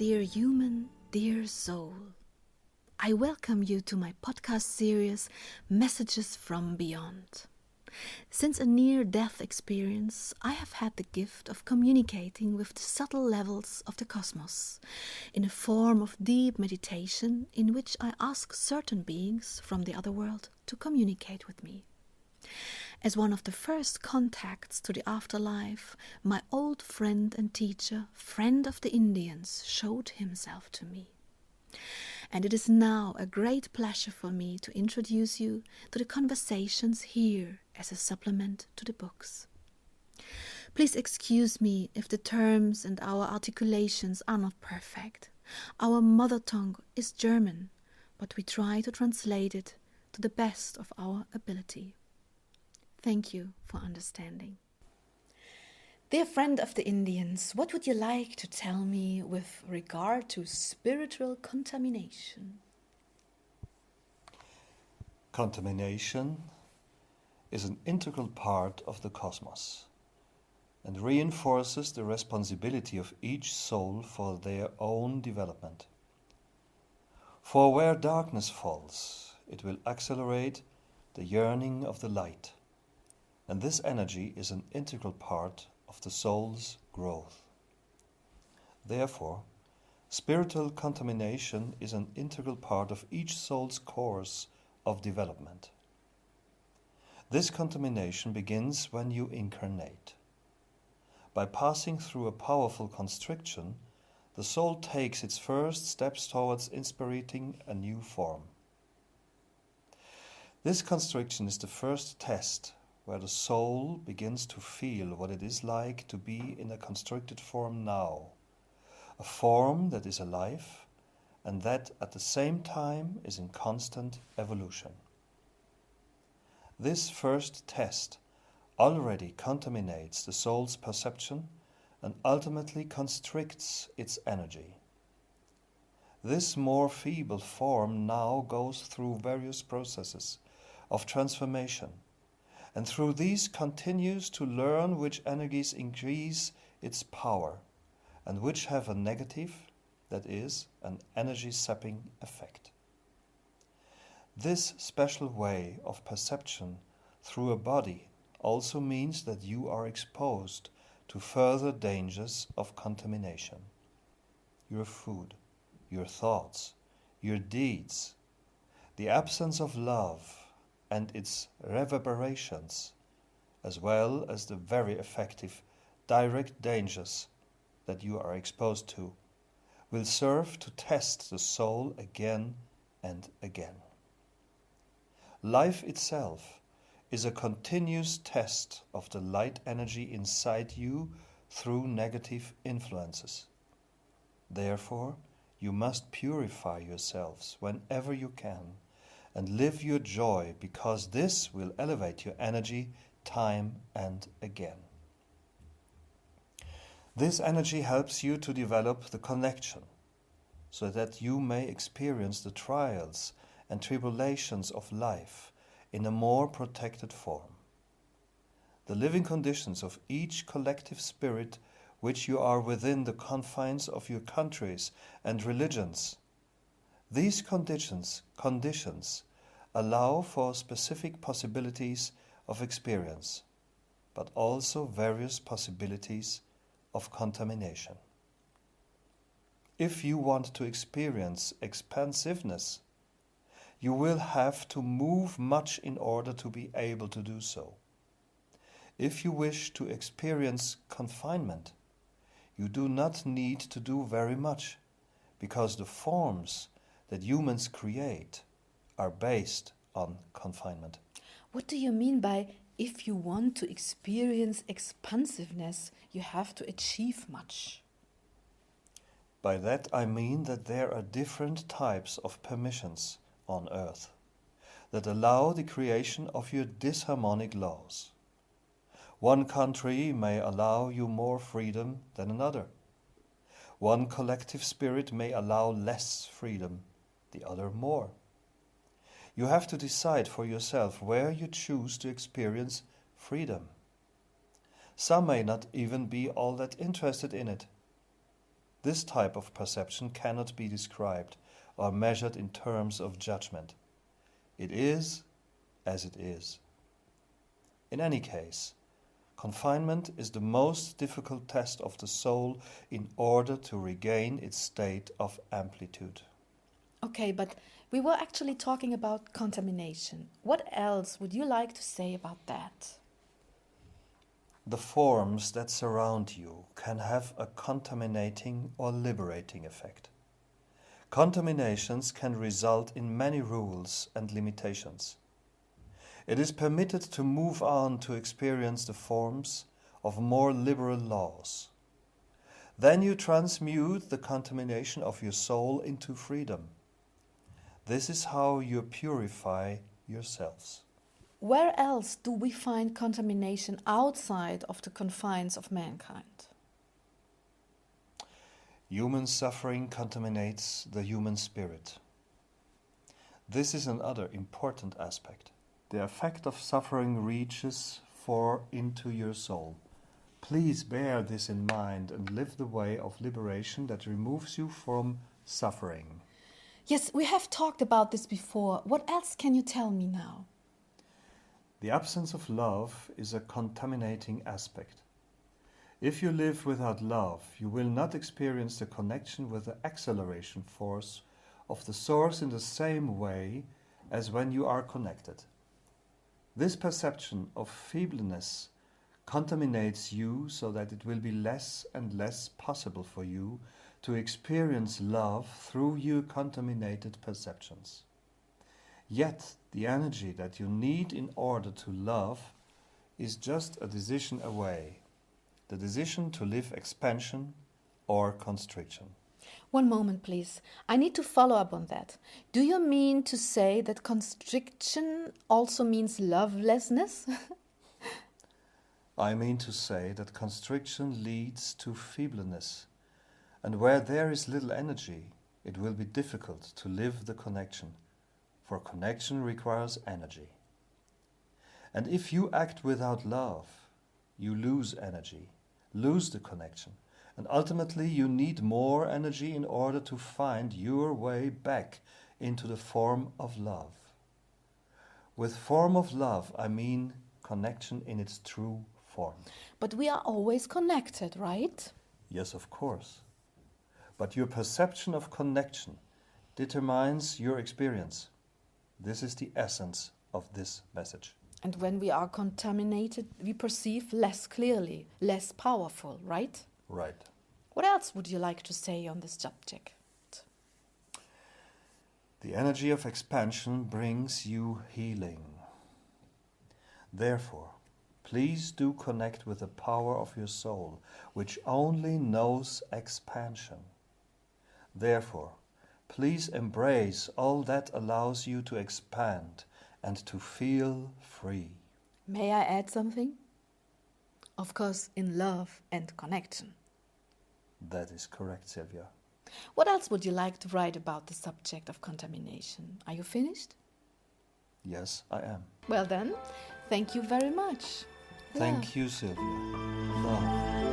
dear human, dear soul. I welcome you to my podcast series, Messages from Beyond. Since a near-death experience, I have had the gift of communicating with the subtle levels of the cosmos in a form of deep meditation in which I ask certain beings from the other world to communicate with me. As one of the first contacts to the afterlife, my old friend and teacher, friend of the Indians, showed himself to me. And it is now a great pleasure for me to introduce you to the conversations here as a supplement to the books. Please excuse me if the terms and our articulations are not perfect. Our mother tongue is German, but we try to translate it to the best of our ability. Thank you for understanding. Dear friend of the Indians, what would you like to tell me with regard to spiritual contamination? Contamination is an integral part of the cosmos and reinforces the responsibility of each soul for their own development. For where darkness falls, it will accelerate the yearning of the light, and this energy is an integral part of the soul's growth. Therefore, spiritual contamination is an integral part of each soul's course of development. This contamination begins when you incarnate. By passing through a powerful constriction, the soul takes its first steps towards inspiriting a new form. This constriction is the first test where the soul begins to feel what it is like to be in a constricted form now, a form that is alive and that at the same time is in constant evolution. This first test already contaminates the soul's perception and ultimately constricts its energy. This more feeble form now goes through various processes of transformation, and through these continues to learn which energies increase its power and which have a negative, that is, an energy-sapping effect. This special way of perception through a body also means that you are exposed to further dangers of contamination. Your food, your thoughts, your deeds, the absence of love and its reverberations, as well as the very effective direct dangers that you are exposed to, will serve to test the soul again and again. Life itself is a continuous test of the light energy inside you through negative influences. Therefore, you must purify yourselves whenever you can and live your joy, because this will elevate your energy time and again. This energy helps you to develop the connection so that you may experience the trials and tribulations of life in a more protected form. The living conditions of each collective spirit which you are within the confines of your countries and religions. These conditions allow for specific possibilities of experience, but also various possibilities of contamination. If you want to experience expansiveness, you will have to move much in order to be able to do so. If you wish to experience confinement, you do not need to do very much, because the forms that humans create are based on confinement. What do you mean by if you want to experience expansiveness, you have to achieve much? By that I mean that there are different types of permissions on earth that allow the creation of your disharmonic laws. One country may allow you more freedom than another. One collective spirit may allow less freedom, the other more. You have to decide for yourself where you choose to experience freedom. Some may not even be all that interested in it. This type of perception cannot be described or measured in terms of judgment. It is as it is. In any case, confinement is the most difficult test of the soul in order to regain its state of amplitude. Okay, but we were actually talking about contamination. What else would you like to say about that? The forms that surround you can have a contaminating or liberating effect. Contaminations can result in many rules and limitations. It is permitted to move on to experience the forms of more liberal laws. Then you transmute the contamination of your soul into freedom. This is how you purify yourselves. Where else do we find contamination outside of the confines of mankind? Human suffering contaminates the human spirit. This is another important aspect. The effect of suffering reaches far into your soul. Please bear this in mind and live the way of liberation that removes you from suffering. Yes, we have talked about this before. What else can you tell me now? The absence of love is a contaminating aspect. If you live without love, you will not experience the connection with the acceleration force of the source in the same way as when you are connected. This perception of feebleness contaminates you so that it will be less and less possible for you to experience love through your contaminated perceptions. Yet, the energy that you need in order to love is just a decision away, the decision to live expansion or constriction. One moment, please. I need to follow up on that. Do you mean to say that constriction also means lovelessness? I mean to say that constriction leads to feebleness, and where there is little energy, it will be difficult to live the connection, for connection requires energy. And if you act without love, you lose energy, lose the connection, and ultimately you need more energy in order to find your way back into the form of love. With form of love, I mean connection in its true form. But we are always connected, right? Yes, of course. But your perception of connection determines your experience. This is the essence of this message. And when we are contaminated, we perceive less clearly, less powerful, right? Right. What else would you like to say on this subject? The energy of expansion brings you healing. Therefore, please do connect with the power of your soul, which only knows expansion. Therefore, please embrace all that allows you to expand and to feel free. May I add something? Of course, in love and connection. That is correct, Sylvia. What else would you like to write about the subject of contamination? Are you finished? Yes, I am. Well then, thank you very much. Thank you, Sylvia. Love.